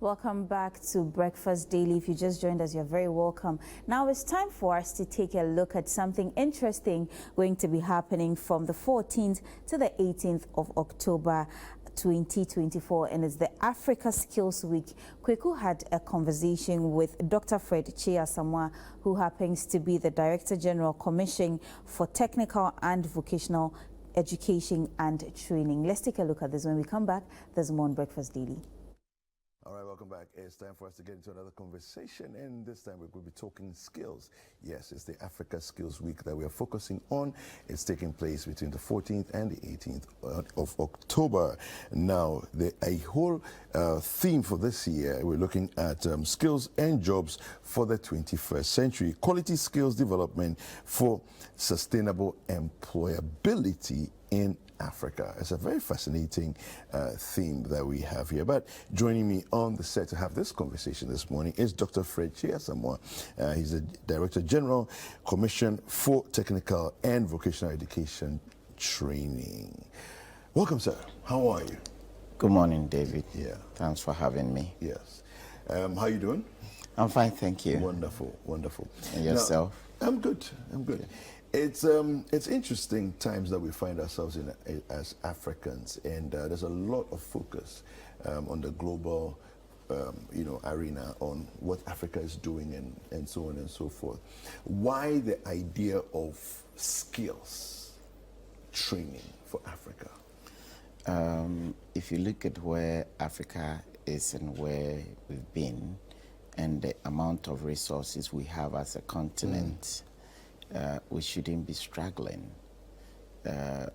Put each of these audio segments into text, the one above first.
Welcome back to Breakfast Daily. If you just joined us, you're very welcome. Now it's time for us to take a look at something interesting going to be happening from the 14th to the 18th of October 2024, and it's the Africa Skills Week. Kweku had a conversation with Dr. Fred Chia-Samoa, who happens to be the Director General Commission for Technical and Vocational Education and Training. Let's take a look at this. When we come back, there's more on Breakfast Daily. All right, welcome back. It's time for us to get into another conversation, and this time we're going to be talking skills. Yes, it's the Africa Skills Week that we are focusing on. It's taking place between the 14th and the 18th of October. Now, a whole theme for this year, we're looking at skills and jobs for the 21st century. Quality skills development for sustainable employability in Africa. It's a very fascinating theme that we have here. But joining me on the set to have this conversation this morning is Dr. Fred Chia-Samoa. He's the Director General, Commission for Technical and Vocational Education Training. Welcome, sir. How are you? Good morning, David. Yeah. Thanks for having me. Yes. How are you doing? I'm fine, thank you. Wonderful, wonderful. And yourself? Now, I'm good. I'm good. It's interesting times that we find ourselves in as Africans, and there's a lot of focus on the global, arena on what Africa is doing and so on and so forth. Why the idea of skills training for Africa? If you look at where Africa is and where we've been, and the amount of resources we have as a continent. We shouldn't be struggling. I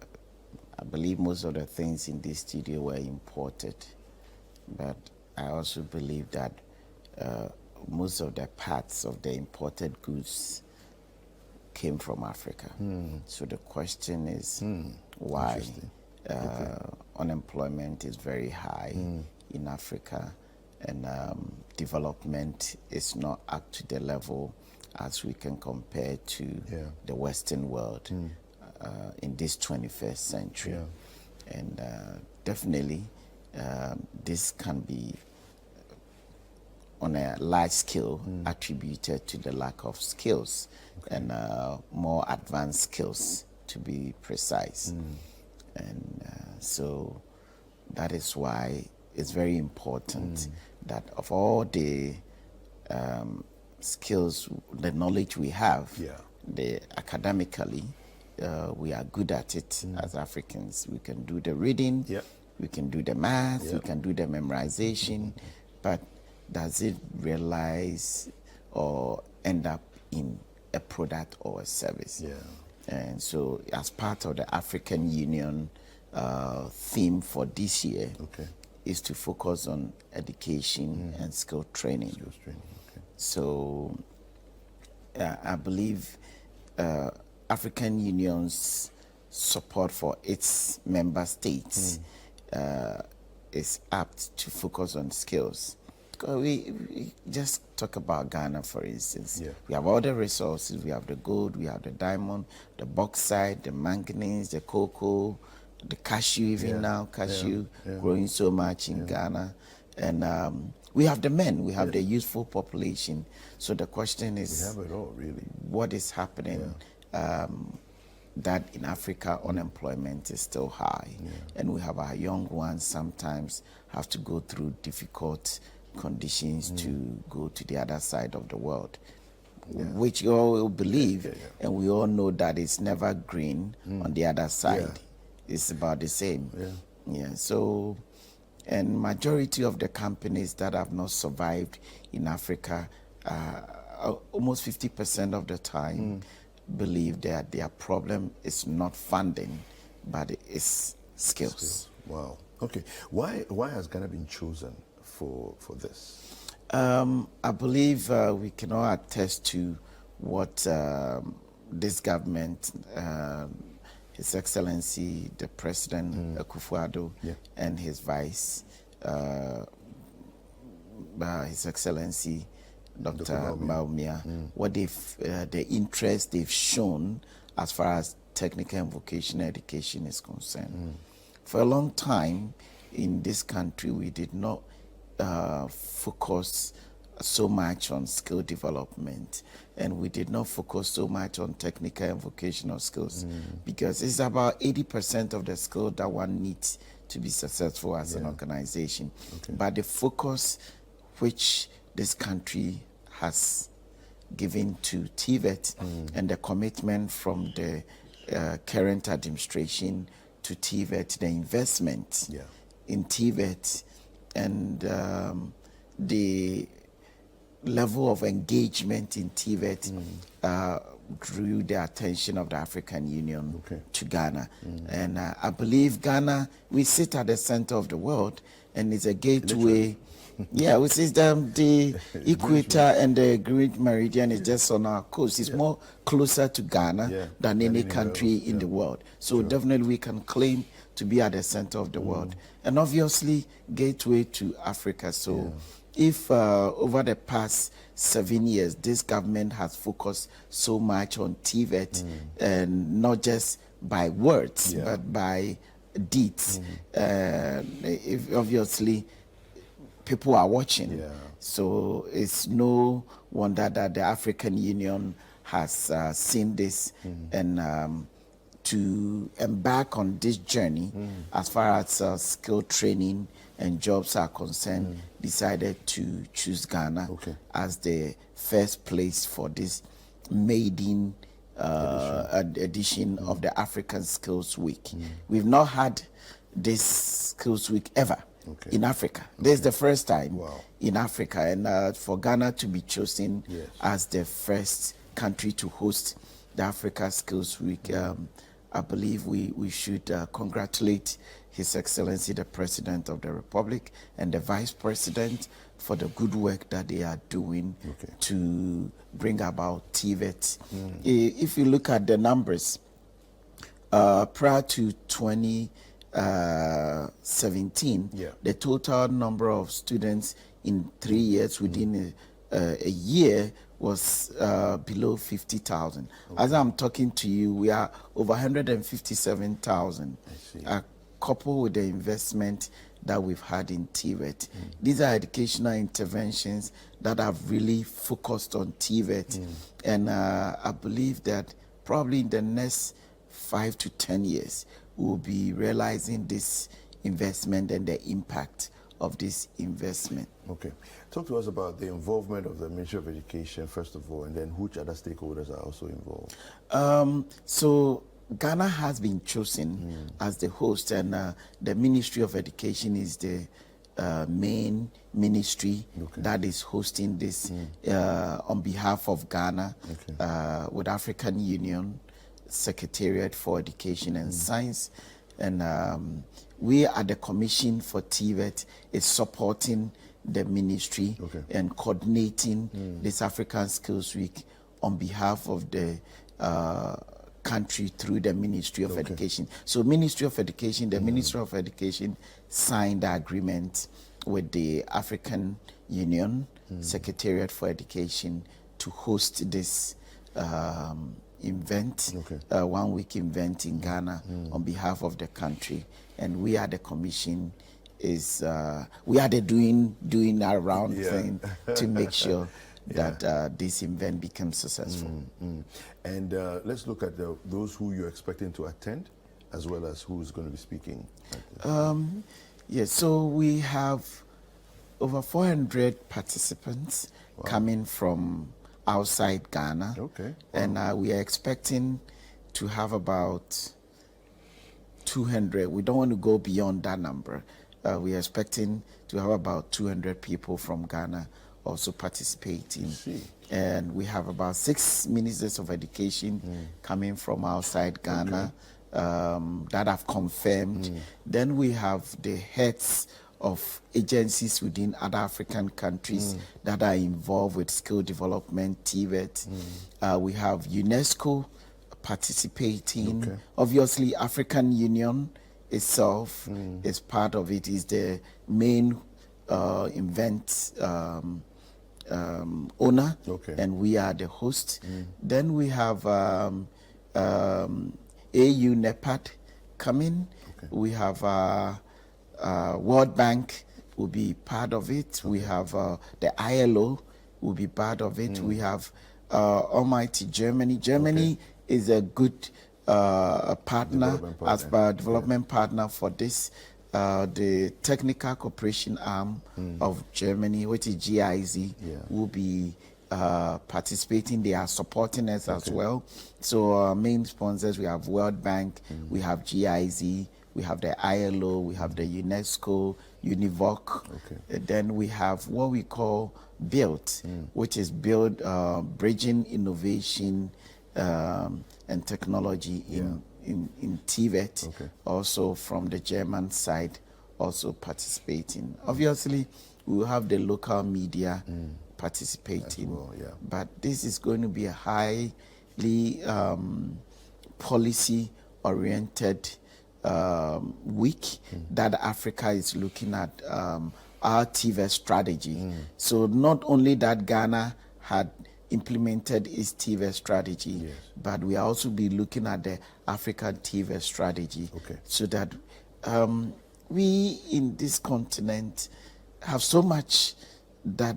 believe most of the things in this studio were imported, but I also believe that most of the parts of the imported goods came from Africa. So the question is why unemployment is very high in Africa, and development is not up to the level as we can compare to the Western world in this 21st century. And definitely this can be on a large scale attributed to the lack of skills and more advanced skills, to be precise. And so that is why it's very important that of all the skills, the knowledge we have, academically, we are good at it as Africans. We can do the reading, we can do the math, we can do the memorization, but does it realize or end up in a product or a service? And so as part of the African Union theme for this year is to focus on education and skill training. So I believe African Union's support for its member states is apt to focus on skills. We just talk about Ghana, for instance. We have all the resources. We have the gold, we have the diamond, the bauxite, the manganese, the cocoa, the cashew, even now, cashew growing so much in Ghana. And we have the men, we have the youthful population. So the question is, we have it all, really. What is happening that in Africa unemployment is still high, and we have our young ones sometimes have to go through difficult conditions to go to the other side of the world, which you all will believe, and we all know that it's never green on the other side. It's about the same. So, and majority of the companies that have not survived in Africa, almost 50% of the time, believe that their problem is not funding, but it's skills. Wow. Okay. Why has Ghana been chosen for this? I believe we can all attest to what this government, His Excellency, the President Akufo-Addo, and his Vice, His Excellency Dr. Maumia, what the interest they've shown as far as technical and vocational education is concerned. For a long time in this country, we did not focus so much on skill development, and we did not focus so much on technical and vocational skills, because it's about 80% of the skill that one needs to be successful as an organization. But the focus which this country has given to TVET and the commitment from the current administration to TVET, the investment in TVET, and the level of engagement in TVET drew the attention of the African Union to Ghana. And I believe Ghana, we sit at the center of the world, and it's a gateway. Yeah, we see the equator and the Greenwich Meridian is just on our coast. It's more closer to Ghana than any country in the world. So definitely we can claim to be at the center of the world. And obviously, gateway to Africa. So if over the past 7 years, this government has focused so much on TVET, and not just by words, but by deeds, obviously, people are watching. So it's no wonder that the African Union has seen this and to embark on this journey as far as skill training and jobs are concerned, decided to choose Ghana as the first place for this maiden edition of the African Skills Week. We've not had this Skills Week ever in Africa. This is the first time in Africa, and for Ghana to be chosen as the first country to host the Africa Skills Week, I believe we should congratulate His Excellency the President of the Republic and the Vice President for the good work that they are doing to bring about TVET. If you look at the numbers, prior to 2017, the total number of students in 3 years within a year was below 50,000. As I'm talking to you, we are over 157,000. Coupled with the investment that we've had in TVET. These are educational interventions that have really focused on TVET. And I believe that probably in the next 5 to 10 years, we'll be realizing this investment and the impact of this investment. Talk to us about the involvement of the Ministry of Education, first of all, and then which other stakeholders are also involved. So Ghana has been chosen as the host, and the Ministry of Education is the main ministry that is hosting this on behalf of Ghana with African Union Secretariat for Education and Science. And we at the Commission for TVET is supporting the ministry and coordinating this African Skills Week on behalf of the country through the Ministry of Education. So Ministry of Education, the Ministry of Education signed the agreement with the African Union Secretariat for Education to host this event, 1 week event in Ghana on behalf of the country. And we at the Commission we are the doing around thing to make sure that this event becomes successful. And let's look at those who you're expecting to attend, as well as who's going to be speaking. Yes, so we have over 400 participants coming from outside Ghana. And we are expecting to have about 200. We don't want to go beyond that number. We are expecting to have about 200 people from Ghana also participating. And we have about 6 ministers of education coming from outside Ghana that have confirmed. Then we have the heads of agencies within other African countries that are involved with skill development, TVET. We have UNESCO participating. Obviously, African Union itself is part of it, is the main event owner, and we are the host. Then we have AU NEPAD coming. We have World Bank will be part of it. We have the ILO will be part of it. We have almighty Germany. Germany is a good partner, development partner for this. The technical cooperation arm of Germany, which is GIZ, will be participating. They are supporting us as well. So our main sponsors, we have World Bank, we have GIZ, we have the ILO, we have the UNESCO, Univoc. Then we have what we call BUILD, which is Bridging Innovation and Technology in TVET, also from the German side, also participating. Obviously, we will have the local media participating, well, but this is going to be a highly policy-oriented week that Africa is looking at our TVET strategy. So not only that Ghana had implemented its TVET strategy, but we also be looking at the African TVET strategy, so that we in this continent have so much that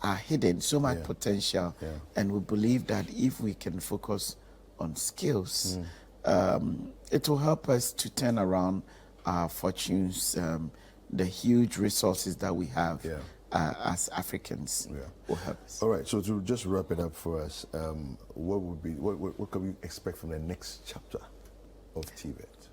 are hidden, so much potential, and we believe that if we can focus on skills, it will help us to turn around our fortunes, the huge resources that we have as Africans will help us. All right, so to just wrap it up for us, what can we expect from the next chapter of TVET?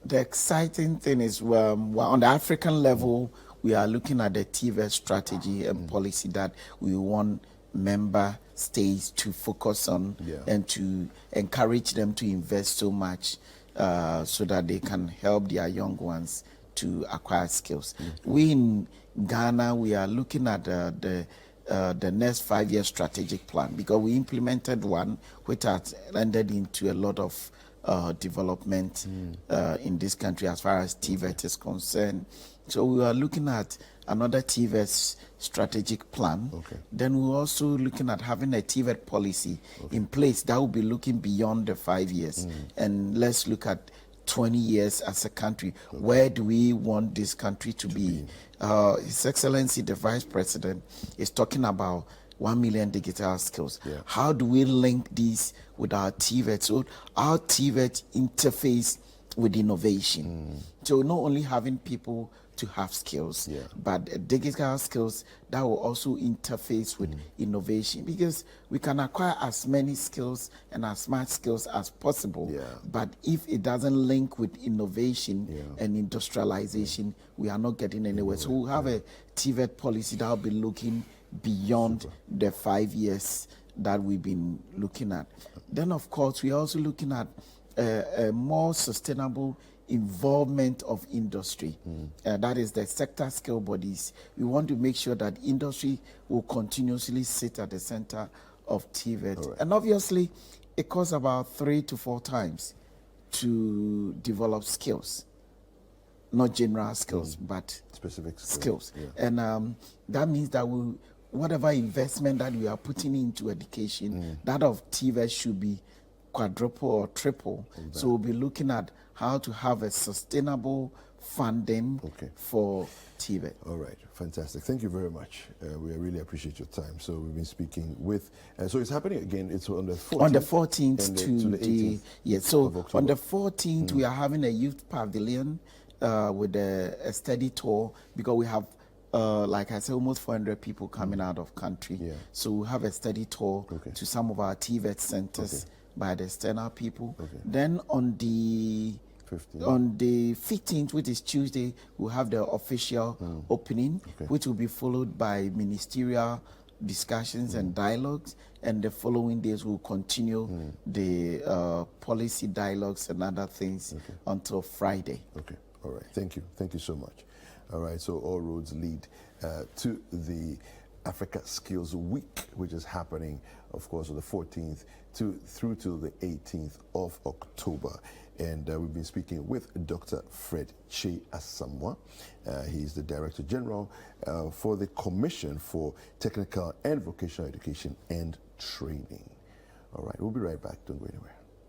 The exciting thing is, on the African level, we are looking at the TVET strategy and policy that we want member states to focus on and to encourage them to invest so much so that they can help their young ones to acquire skills. We in Ghana, we are looking at the next 5-year strategic plan, because we implemented one which has ended into a lot of development in this country as far as TVET is concerned. So we are looking at another TVET strategic plan. Then we're also looking at having a TVET policy in place that will be looking beyond the 5 years. And let's look at 20 years as a country. Where do we want this country to be? His Excellency, the Vice President, is talking about 1 million digital skills. How do we link these with our TVET? So our TVET interface with innovation. So not only having people to have skills, but digital skills that will also interface with innovation, because we can acquire as many skills and as smart skills as possible, but if it doesn't link with innovation and industrialization, we are not getting anywhere. So we'll have a TVET policy that will be looking beyond the 5 years that we've been looking at. Then of course we're also looking at a more sustainable involvement of industry. That is the sector skill bodies. We want to make sure that industry will continuously sit at the center of TVET. And obviously, it costs about 3 to 4 times to develop skills. Not general skills, but specific skills. And that means that whatever investment that we are putting into education, that of TVET should be quadruple or triple. So we'll be looking at how to have a sustainable funding for TVET. All right, fantastic. Thank you very much. We really appreciate your time. So we've been speaking with, so it's happening again, it's on the 14th. On the 14th to the 18th. Yes, so on the 14th, we are having a youth pavilion with a study tour, because we have, like I said, almost 400 people coming out of country. So we'll have a study tour to some of our TVET centers by the external people. Then on the 15th, which is Tuesday, we'll have the official opening, which will be followed by ministerial discussions and dialogues, and the following days we'll continue the policy dialogues and other things until Friday. All right, thank you so much. All right, so all roads lead to the Africa Skills Week, which is happening, of course, on the 14th through to the 18th of October. And we've been speaking with Dr. Fred Che Asamoah. He's the Director General for the Commission for Technical and Vocational Education and Training. All right, we'll be right back. Don't go anywhere.